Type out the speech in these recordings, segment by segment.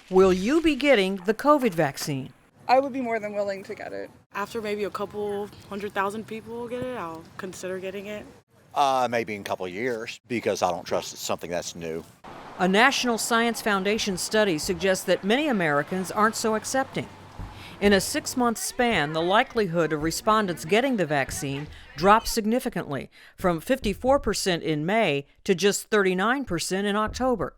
Will you be getting the COVID vaccine? I would be more than willing to get it. After maybe a couple 100,000 people get it, I'll consider getting it. Maybe in a couple of years, because I don't trust it's something that's new. A National Science Foundation study suggests that many Americans aren't so accepting. In a 6-month span, the likelihood of respondents getting the vaccine dropped significantly, from 54% in May to just 39% in October.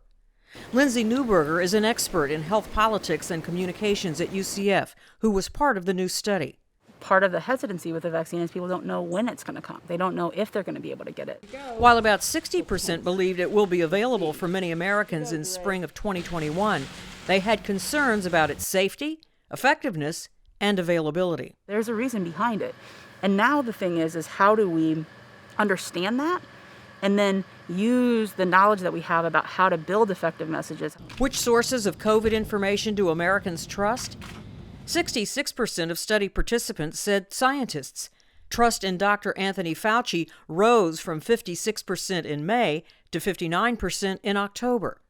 Lindsay Newberger is an expert in health politics and communications at UCF, who was part of the new study. Part of the hesitancy with the vaccine is people don't know when it's going to come. They don't know if they're going to be able to get it. While about 60% believed it will be available for many Americans in spring of 2021, they had concerns about its safety, effectiveness, and availability. There's a reason behind it. And now the thing is how do we understand that and then use the knowledge that we have about how to build effective messages. Which sources of COVID information do Americans trust? 66% of study participants said scientists. Trust in Dr. Anthony Fauci rose from 56% in May to 59% in October.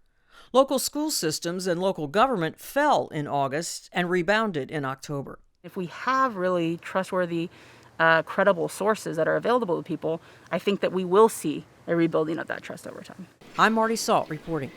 Local school systems and local government fell in August and rebounded in October. If we have really trustworthy, credible sources that are available to people, I think that we will see a rebuilding of that trust over time. I'm Marty Salt reporting.